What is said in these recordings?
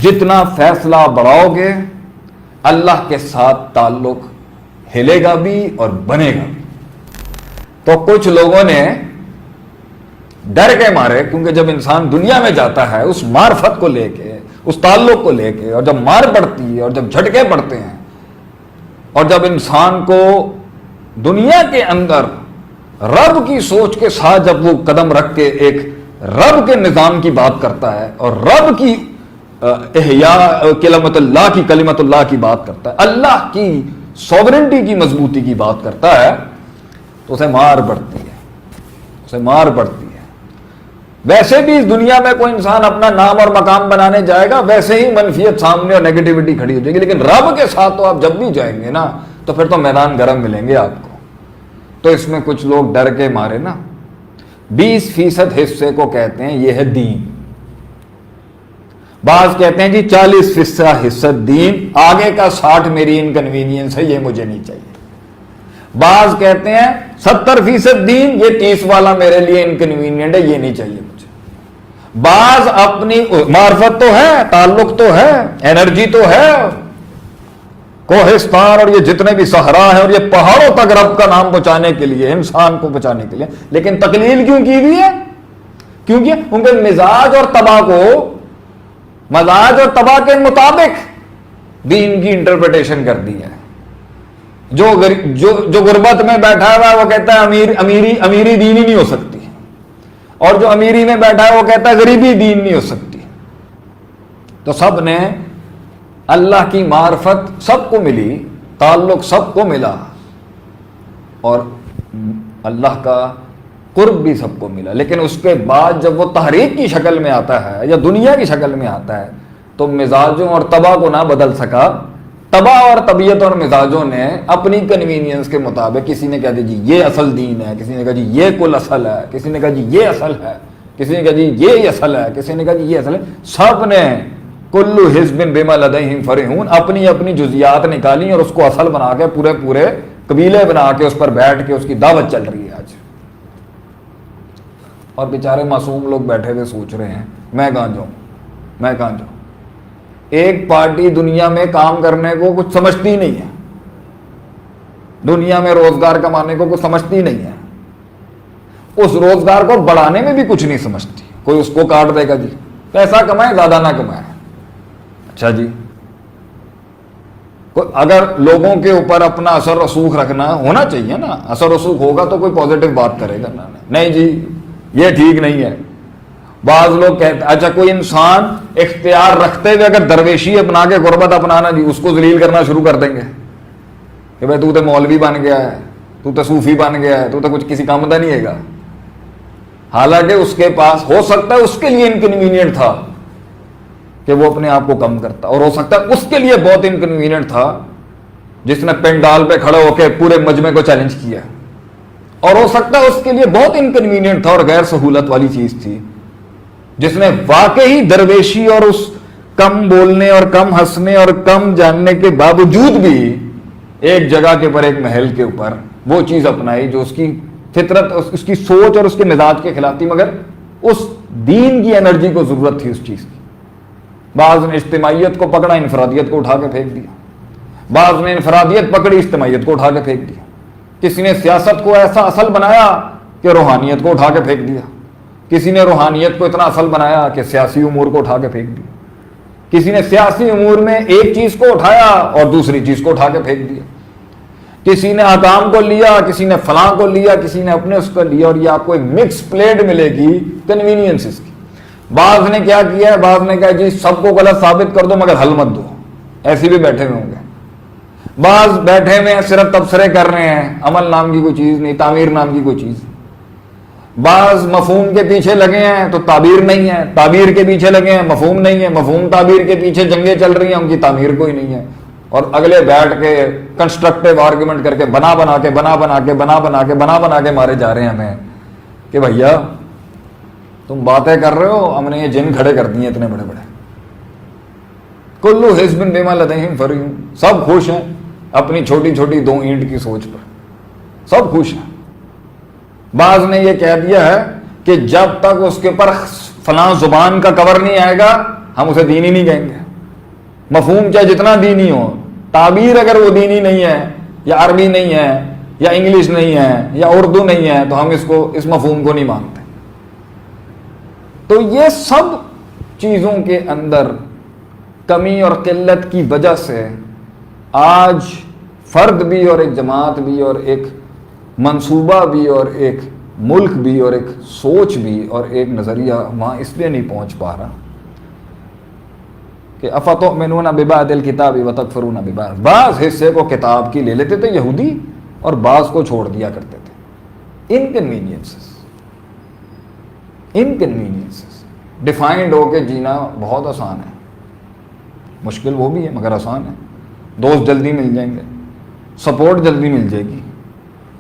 جتنا فیصلہ بڑھاؤ گے اللہ کے ساتھ تعلق ہلے گا بھی اور بنے گا بھی. تو کچھ لوگوں نے ڈر کے مارے، کیونکہ جب انسان دنیا میں جاتا ہے اس معرفت کو لے کے، اس تعلق کو لے کے، اور جب مار پڑتی ہے اور جب جھٹکے پڑتے ہیں، اور جب انسان کو دنیا کے اندر رب کی سوچ کے ساتھ جب وہ قدم رکھ کے ایک رب کے نظام کی بات کرتا ہے اور رب کی احیاء کلمت اللہ کی بات کرتا ہے، اللہ کی سوورنٹی کی مضبوطی کی بات کرتا ہے، تو اسے مار پڑتی ہے، اسے مار پڑتی ہے. ویسے بھی اس دنیا میں کوئی انسان اپنا نام اور مقام بنانے جائے گا، ویسے ہی منفیت سامنے اور نیگیٹیوٹی کھڑی ہو جائے گی، لیکن رب کے ساتھ تو آپ جب بھی جائیں گے نا تو پھر تو میدان گرم ملیں گے آپ کو. تو اس میں کچھ لوگ ڈر کے مارے نا 20% حصے کو کہتے ہیں یہ ہے دین، بعض کہتے ہیں جی 40% حصہ دین، آگے کا 60 میری انکنوینئنس ہے، یہ مجھے نہیں چاہیے. بعض کہتے ہیں 70% دین، یہ 30 والا میرے لیے انکنوینئنٹ ہے، یہ نہیں چاہیے مجھے. بعض اپنی معرفت تو ہے، تعلق تو ہے، انرجی تو ہے، کوہستان اور یہ جتنے بھی صحرا ہیں اور یہ پہاڑوں تک رب کا نام پہنچانے کے لیے، انسان کو بچانے کے لیے، لیکن تقلیل کیوں کی ہوئی ہے؟ کیونکہ ان کے مزاج اور طبع کے مطابق دین کی انٹرپریٹیشن کر دی ہے. جو غربت میں بیٹھا ہوا ہے وہ کہتا ہے امیری دین ہی نہیں ہو سکتی، اور جو امیری میں بیٹھا ہے وہ کہتا ہے غریبی دین نہیں ہو سکتی. تو سب نے اللہ کی معرفت سب کو ملی، تعلق سب کو ملا، اور اللہ کا قرب بھی سب کو ملا. لیکن اس کے بعد جب وہ تحریک کی شکل میں آتا ہے یا دنیا کی شکل میں آتا ہے تو مزاجوں اور طبع کو نہ بدل سکا. طبع اور طبیعت اور مزاجوں نے اپنی کنوینئنس کے مطابق، کسی نے کہا جی یہ اصل دین ہے، کسی نے کہا جی یہ کل اصل ہے، کسی نے کہا جی یہ اصل ہے، کسی نے کہا جی یہ اصل ہے، کسی نے کہا جی یہ اصل ہے. سب نے کل حزب بما لدیہم فرحون اپنی اپنی جزیات نکالی اور اس کو اصل بنا کے پورے قبیلے بنا کے اس پر بیٹھ کے اس کی دعوت چل رہی ہے آج. اور بیچارے معصوم لوگ بیٹھے ہوئے سوچ رہے ہیں میں کہاں جاؤں. ایک پارٹی دنیا میں کام کرنے کو کچھ سمجھتی نہیں ہے، دنیا میں روزگار کمانے کو کچھ سمجھتی نہیں ہے، اس روزگار کو بڑھانے میں بھی کچھ نہیں سمجھتی. کوئی اس کو کاٹ دے گا جی، پیسہ کمائے زیادہ نہ کمائے. اچھا جی، اگر لوگوں کے اوپر اپنا اثر رسوخ رکھنا ہونا چاہیے نا، اثر رسوخ ہوگا تو کوئی پازیٹو بات کرے گا. نہیں جی یہ ٹھیک نہیں ہے. بعض لوگ کہتے ہیں اچھا کوئی انسان اختیار رکھتے ہوئے اگر درویشی اپنا کے غربت اپنانا جی، اس کو ذلیل کرنا شروع کر دیں گے کہ بھائی تو مولوی بن گیا ہے، تو صوفی بن گیا ہے، تو کچھ کسی کام کا نہیں ہے گا. حالانکہ اس کے پاس ہو سکتا ہے اس کے لیے انکنوینئنٹ تھا کہ وہ اپنے آپ کو کم کرتا، اور ہو سکتا ہے اس کے لیے بہت انکنوینئنٹ تھا جس نے پنڈال پہ کھڑے ہو کے پورے مجمع کو چیلنج کیا، اور ہو سکتا ہے اس کے لیے بہت انکنوینئنٹ تھا اور غیر سہولت والی چیز تھی جس نے واقعی درویشی اور اس کم بولنے اور کم ہنسنے اور کم جاننے کے باوجود بھی ایک جگہ کے اوپر، ایک محل کے اوپر وہ چیز اپنائی جو اس کی فطرت، اس کی سوچ اور اس کے مزاج کے خلاف تھی، مگر اس دین کی انرجی کو ضرورت تھی اس چیز کی. بعض نے اجتماعیت کو پکڑا، انفرادیت کو اٹھا کے پھینک دیا. بعض نے انفرادیت پکڑی، اجتماعیت کو اٹھا کے پھینک دیا. کسی نے سیاست کو ایسا اصل بنایا کہ روحانیت کو اٹھا کے پھینک دیا. کسی نے روحانیت کو اتنا اصل بنایا کہ سیاسی امور کو اٹھا کے پھینک دیا. کسی نے سیاسی امور میں ایک چیز کو اٹھایا اور دوسری چیز کو اٹھا کے پھینک دیا. کسی نے حکام کو لیا، کسی نے فلاں کو لیا، کسی نے اپنے اس کو لیا، اور یہ آپ کو ایک مکس پلیٹ ملے گی کنوینئنسز کی. بعض نے کیا کیا ہے، بعض نے کہا جی سب کو غلط ثابت کر دو مگر حل مت دو. ایسے بھی بیٹھے ہوئے ہوں گے. بعض بیٹھے ہوئے صرف تبصرے کر رہے ہیں، عمل نام کی کوئی چیز نہیں، تعمیر نام کی کوئی چیز. بعض مفہوم کے پیچھے لگے ہیں تو تعبیر نہیں ہے، تعبیر کے پیچھے لگے ہیں مفہوم نہیں ہے، مفہوم تعبیر کے پیچھے جنگیں چل رہی ہیں، ان کی تعمیر کوئی نہیں ہے. اور اگلے بیٹھ کے کنسٹرکٹیو آرگومنٹ کر کے بنا بنا کے مارے جا رہے ہیں ہمیں کہ بھیا تم باتیں کر رہے ہو، ہم نے یہ جن کھڑے کر دیے اتنے بڑے بڑے. کلو حزب بما لدیہم فرحون، سب خوش ہیں اپنی چھوٹی چھوٹی 2 اینٹ کی سوچ پر، سب خوش ہیں. بعض نے یہ کہہ دیا ہے کہ جب تک اس کے پر فلاں زبان کا کور نہیں آئے گا ہم اسے دین ہی نہیں کہیں گے. مفہوم چاہے جتنا دینی ہو، تعبیر اگر وہ دینی نہیں ہے یا عربی نہیں ہے یا انگلش نہیں ہے یا اردو نہیں ہے تو ہم اس مفہوم کو نہیں مانتے. تو یہ سب چیزوں کے اندر کمی اور قلت کی وجہ سے آج فرد بھی اور ایک جماعت بھی اور ایک منصوبہ بھی اور ایک ملک بھی اور ایک سوچ بھی اور ایک نظریہ وہاں اس لیے نہیں پہنچ پا رہا کہ افتؤمنون ببعض الکتاب وتکفرون ببعض. بعض حصے کو کتاب کی لے لیتے تھے یہودی اور بعض کو چھوڑ دیا کرتے تھے. انکنوینئنسز ڈیفائنڈ ہو کے جینا بہت آسان ہے، مشکل وہ بھی ہے مگر آسان ہے. دوست جلدی مل جائیں گے، سپورٹ جلدی مل جائے گی،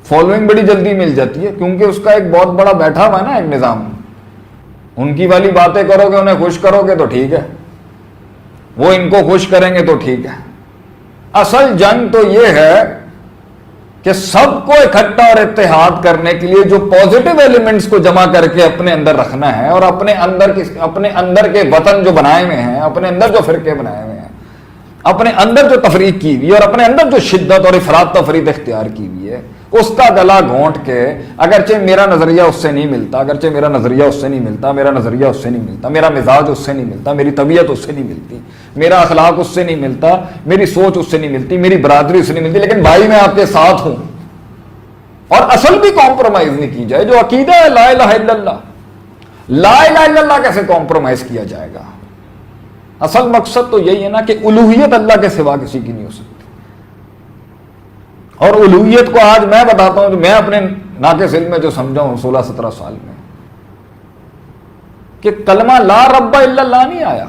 فالوئنگ بڑی جلدی مل جاتی ہے کیونکہ اس کا ایک بہت بڑا بیٹھا ہوا ہے نا ایک نظام. ان کی والی باتیں کرو گے، انہیں خوش کرو گے تو ٹھیک ہے، وہ ان کو خوش کریں گے تو ٹھیک ہے. اصل جنگ تو یہ ہے کہ سب کو اکٹھا اور اتحاد کرنے کے لیے جو پازیٹیو ایلیمنٹس کو جمع کر کے اپنے اندر رکھنا ہے اور اپنے اندر کے وطن جو بنائے ہوئے ہیں، اپنے اندر جو فرقے بنائے ہوئے ہیں، اپنے اندر جو تفریق کی ہوئی ہے اور اپنے اندر جو شدت اور افراط تفریط اختیار کی ہوئی ہے، اس کا گلا گھونٹ کے اگرچہ میرا نظریہ اس سے نہیں ملتا، اگرچہ میرا نظریہ اس سے نہیں ملتا، میرا نظریہ اس سے نہیں ملتا، میرا مزاج اس سے نہیں ملتا، میری طبیعت اس سے نہیں ملتی، میرا اخلاق اس سے نہیں ملتا، میری سوچ اس سے نہیں ملتی، میری برادری اس سے نہیں ملتی، لیکن بھائی میں آپ کے ساتھ ہوں. اور اصل بھی کمپرومائز نہیں کی جائے جو عقیدہ ہے لا الہ الا اللہ. لا الہ الا اللہ کیسے کمپرومائز کیا جائے گا؟ اصل مقصد تو یہی ہے نا کہ الوہیت اللہ کے سوا کسی کی نہیں ہو سکتی. اور الوہیت کو آج میں بتاتا ہوں، میں اپنے ناقص علم میں جو سمجھا ہوں 16-17 سال میں، کہ کلمہ لا رب الا اللہ نہیں آیا،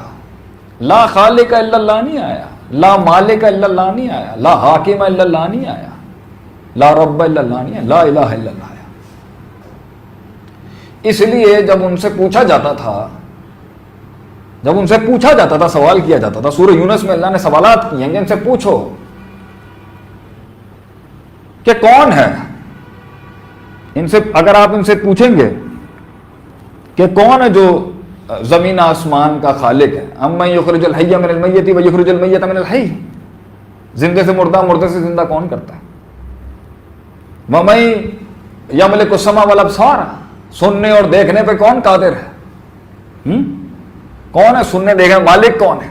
لا خالق الا اللہ نہیں آیا، لا مالک الا اللہ نہیں آیا، لا حاکم الا اللہ نہیں آیا، لا رب الا اللہ نہیں آیا، لا الہ الا اللہ آیا. اس لیے جب ان سے پوچھا جاتا تھا سوال کیا جاتا تھا، سورہ یونس میں اللہ نے سوالات کیے ہیں کہ ان سے پوچھو کہ کون ہے. اگر آپ ان سے پوچھیں گے کہ کون ہے جو زمین آسمان کا خالق ہے، امن یخرج الحی من المیت ویخرج المیت من الحی، زندے سے مردہ، مردے سے زندہ کون کرتا ہے. ومن یملک السمع والابصار، سننے اور دیکھنے پہ کون قادر ہے؟ کون ہے سننے دیکھنے مالک کون ہے؟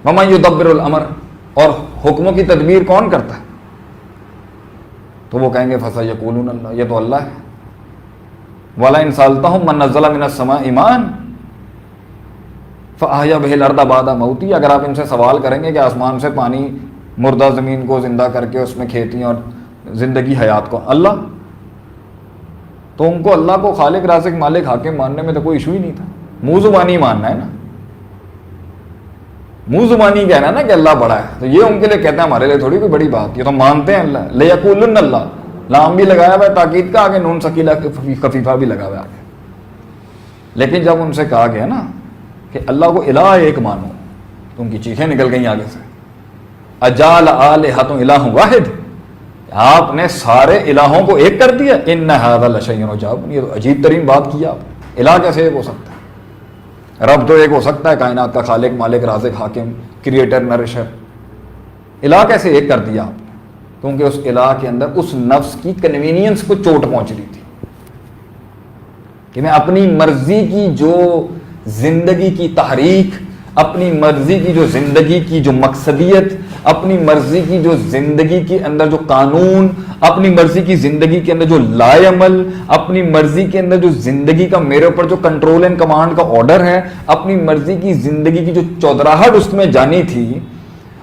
ومن یدبر الامر، اور حکموں کی تدبیر کون کرتا ہے؟ تو وہ کہیں گے فسیقولون اللہ، یہ تو اللہ ہے. وَلَئِن سَأَلْتَهُم مَّن نَّزَّلَ مِنَ السَّمَاءِ مَاءً فَأَحْيَا بِهِ الْأَرْضَ بَعْدَ مَوْتِهَا، اگر آپ ان سے سوال کریں گے کہ آسمان سے پانی مردہ زمین کو زندہ کر کے اس میں کھیتی اور زندگی حیات کو اللہ، تو ان کو اللہ کو خالق رازق مالک حاکم ماننے میں تو کوئی ایشو ہی نہیں تھا. منہ زبانی ماننا ہے نا، منہ زبانی کہنا ہے نا کہ اللہ بڑا ہے، تو یہ ان کے لیے کہتے ہیں، ہمارے لیے تھوڑی کوئی بڑی بات، یہ تو مانتے ہیں اللہ. لیقولن اللہ، لام بھی لگایا ہوا ہے تاکید کا، آگے نون ثقیلہ خفیفہ بھی لگا ہوا ہے آگے. لیکن جب ان سے کہا گیا نا کہ اللہ کو الہ ایک مانو تو ان کی چیخیں نکل گئیں آگے سے. اجعل آلہۃ الہ واحد، آپ نے سارے الہوں کو ایک کر دیا. ان ھذا لشیء عجاب، یہ تو عجیب ترین بات کی آپ. الہ کیسے ایک ہو سکتا ہے؟ رب تو ایک ہو سکتا ہے، کائنات کا خالق مالک رازق حاکم کریٹر نرشر. الہ کیسے ایک کر دیا آپ نے؟ کیونکہ اس الہ کے اندر اس نفس کی کنوینئنس کو چوٹ پہنچ رہی تھی کہ میں اپنی مرضی کی جو زندگی کی تحریک، اپنی مرضی کی جو زندگی کی جو مقصدیت، اپنی مرضی کی جو زندگی کے اندر جو قانون، اپنی مرضی کی زندگی کے اندر جو لائے عمل، اپنی مرضی کے اندر جو زندگی کا میرے اوپر جو کنٹرول اینڈ کمانڈ کا آرڈر ہے، اپنی مرضی کی زندگی کی جو چودراہٹ اس میں جانی تھی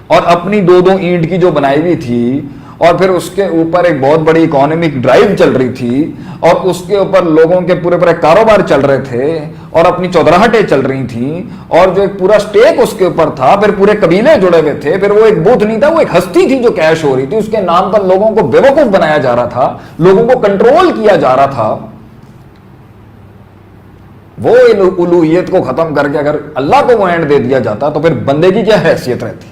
اور اپنی دو اینٹ کی جو بنائی ہوئی تھی، اور پھر اس کے اوپر ایک بہت بڑی اکانومک ڈرائیو چل رہی تھی، اور اس کے اوپر لوگوں کے پورے پورے کاروبار چل رہے تھے اور اپنی چودراہٹیں چل رہی تھیں، اور جو ایک پورا سٹیک اس کے اوپر تھا، پھر پورے قبیلے جڑے ہوئے تھے، پھر وہ ایک بت نہیں تھا، وہ ایک ہستی تھی جو کیش ہو رہی تھی، اس کے نام پر لوگوں کو بیوقوف بنایا جا رہا تھا، لوگوں کو کنٹرول کیا جا رہا تھا. وہ الوہیت کو ختم کر کے اگر اللہ کو وہ اینڈ دے دیا جاتا تو پھر بندے کی کیا حیثیت رہتی؟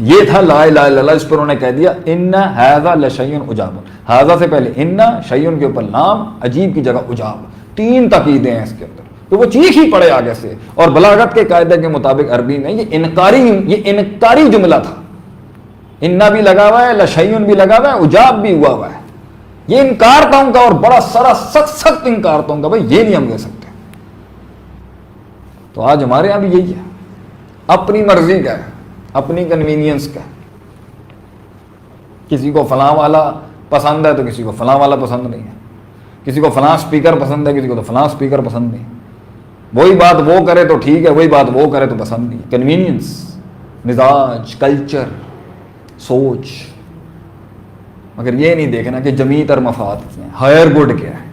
یہ تھا لا الہ الا اللہ. اس پر انہوں نے کہہ دیا ان ھذا لشیء عجاب. ھذا سے پہلے ان، شیء کے اوپر لام، عجیب کی جگہ عجاب. 3 تاکیدیں ہیں اس کے اندر. تو وہ چیخ ہی پڑے آگے سے. اور بلاغت کے قاعدے کے مطابق عربی میں یہ انکاری جملہ تھا. انا بھی لگا ہوا ہے، لشیء بھی لگا ہوا ہے، اجاب بھی ہوا ہوا ہے. یہ انکار تھا ان کا، اور بڑا سارا سخت انکار تھا ان کا، بھائی یہ نہیں ہم لے سکتے. تو آج ہمارے یہاں بھی یہی ہے، اپنی مرضی کا ہے، اپنی کنوینئنس کا ہے. کسی کو فلاں والا پسند ہے تو کسی کو فلاں والا پسند نہیں ہے، کسی کو فلاں سپیکر پسند ہے، کسی کو تو فلاں سپیکر پسند نہیں. وہی بات وہ کرے تو ٹھیک ہے، وہی بات وہ کرے تو پسند نہیں. کنوینئنس، مزاج، کلچر، سوچ. مگر یہ نہیں دیکھنا کہ جمیع تر مفاد کیا ہے، ہائر گڈ کیا ہے،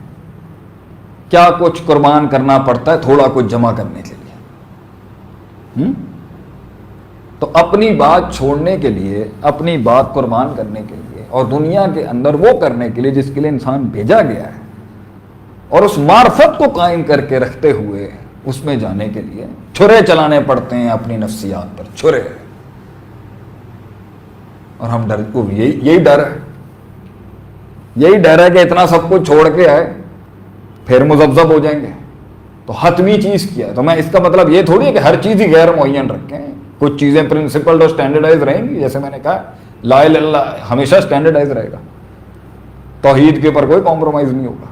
کیا کچھ قربان کرنا پڑتا ہے تھوڑا کچھ جمع کرنے کے لیے. تو اپنی بات چھوڑنے کے لیے، اپنی بات قربان کرنے کے لیے، اور دنیا کے اندر وہ کرنے کے لیے جس کے لیے انسان بھیجا گیا ہے، اور اس معرفت کو قائم کر کے رکھتے ہوئے اس میں جانے کے لیے چھرے چلانے پڑتے ہیں اپنی نفسیات پر، چھرے. اور ہم یہی ڈر ہے، یہی ڈر ہے کہ اتنا سب کچھ چھوڑ کے آئے پھر مذبذب ہو جائیں گے. تو حتمی چیز کیا ہے. تو میں اس کا مطلب یہ تھوڑی ہے کہ ہر چیز ہی غیر معین رکھیں. کچھ چیزیں پرنسپل اور اسٹینڈرڈائز رہیں گی، جیسے میں نے کہا لا الہ الا اللہ ہمیشہ اسٹینڈرڈائز رہے گا. توحید کے اوپر کوئی کمپرومائز نہیں ہوگا،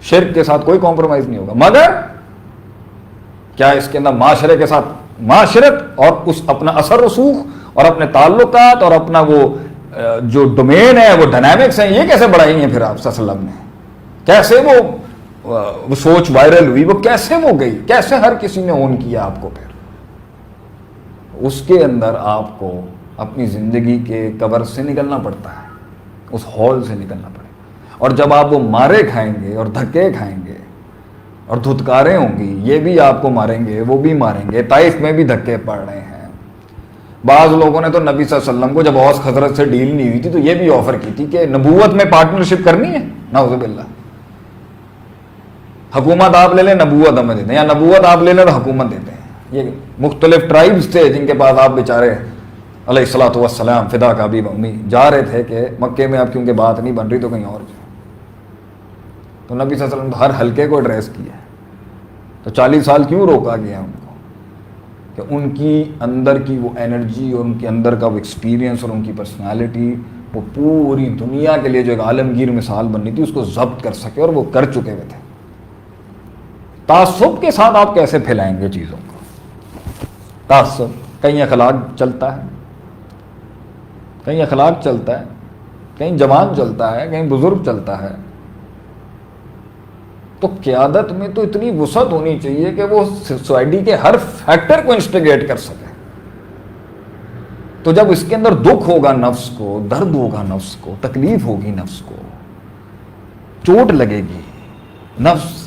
شرک کے ساتھ کوئی کمپرومائز نہیں ہوگا. مگر کیا اس کے اندر معاشرے کے ساتھ معاشرت اور اس اپنا اثر رسوخ اور اپنے تعلقات اور اپنا وہ جو ڈومین ہے، وہ ڈائنامکس ہیں، یہ کیسے بڑھائی ہیں پھر آپ صلی اللہ علیہ وسلم نے؟ کیسے وہ سوچ وائرل ہوئی، وہ کیسے وہ گئی، کیسے ہر کسی نے اون کیا آپ کو؟ پھر اس کے اندر آپ کو اپنی زندگی کے کور سے نکلنا پڑتا ہے، اس ہال سے نکلنا پڑے. اور جب آپ وہ مارے کھائیں گے اور دھکے کھائیں گے اور دھتکاریں ہوں گی، یہ بھی آپ کو ماریں گے، وہ بھی ماریں گے. طائف میں بھی دھکے پڑ رہے ہیں. بعض لوگوں نے تو نبی صلی اللہ علیہ وسلم کو جب اوس خزرج سے ڈیل نہیں ہوئی تھی تو یہ بھی آفر کی تھی کہ نبوت میں پارٹنرشپ کرنی ہے. نعوذ باللہ، حکومت آپ لے لیں، نبوت ہمیں دیتے ہیں، یا نبوت آپ لے لیں تو حکومت دیتے ہیں. یہ مختلف ٹرائبز تھے جن کے پاس آپ بیچارے علیہ الصلوۃ والسلام فدا کا ابی و امی جا رہے تھے کہ مکے میں اب کیونکہ بات نہیں بن رہی تو کہیں اور جائیں. تو نبی صلی اللہ علیہ وسلم ہر حلقے کو ایڈریس کیا. تو 40 سال کیوں روکا گیا ان کو؟ کہ ان کی اندر کی وہ انرجی اور ان کے اندر کا وہ ایکسپیرینس اور ان کی پرسنالٹی وہ پوری دنیا کے لیے جو ایک عالمگیر مثال بننی تھی اس کو ضبط کر سکے، اور وہ کر چکے ہوئے تھے. تعصب کے ساتھ آپ کیسے پھیلائیں گے چیزوں کو؟ تعصب کہیں اخلاق چلتا ہے، کہیں اخلاق چلتا ہے، کہیں جوان چلتا ہے، کہیں بزرگ چلتا ہے. تو قیادت میں تو اتنی وسعت ہونی چاہیے کہ وہ سوسائٹی کے ہر فیکٹر کو انسٹیگیٹ کر سکے. تو جب اس کے اندر دکھ ہوگا نفس کو، درد ہوگا نفس کو، تکلیف ہوگی نفس کو، چوٹ لگے گی، نفس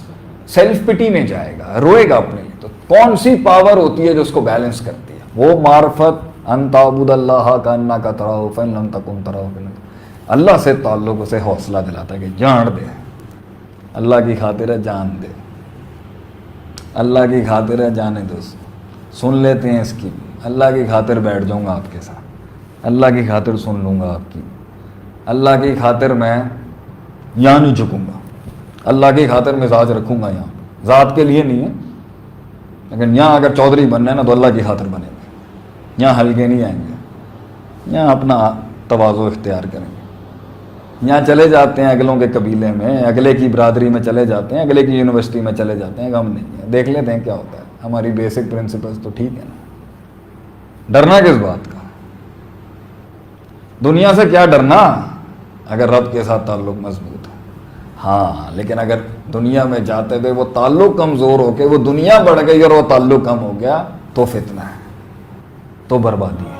سیلف پٹی میں جائے گا، روئے گا اپنے لیے. تو کون سی پاور ہوتی ہے جو اس کو بیلنس کرتی ہے؟ وہ معرفت، ان تعبد اللہ کانک تراہ فان لم تکن تراہ. اللہ سے تعلق اسے حوصلہ دلاتا ہے کہ جان دے، اللہ کی خاطر ہے جان دے، اللہ کی خاطر ہے جانے دو. سن لیتے ہیں اس کی، اللہ کی خاطر بیٹھ جاؤں گا آپ کے ساتھ، اللہ کی خاطر سن لوں گا آپ کی، اللہ کی خاطر میں یہاں نہیں جھکوں گا، اللہ کی خاطر مزاج رکھوں گا. یہاں ذات کے لیے نہیں ہے، لیکن یہاں اگر چودھری بننا ہے نا تو اللہ کی خاطر بنے گے. یہاں ہلکے نہیں آئیں گے، یہاں اپنا تواضع اختیار کریں گے. یہاں چلے جاتے ہیں اگلوں کے قبیلے میں، اگلے کی برادری میں چلے جاتے ہیں، اگلے کی یونیورسٹی میں چلے جاتے ہیں، غم نہیں ہے، دیکھ لیتے ہیں کیا ہوتا ہے. ہماری بیسک پرنسپلز تو ٹھیک ہے نا. ڈرنا کس بات کا؟ دنیا سے کیا ڈرنا اگر رب کے ساتھ تعلق مضبوط ہے. ہاں لیکن اگر دنیا میں جاتے ہوئے وہ تعلق کمزور ہو کے وہ دنیا بڑھ گئی اور وہ تعلق کم ہو گیا تو فتنہ ہے، تو بربادی ہے.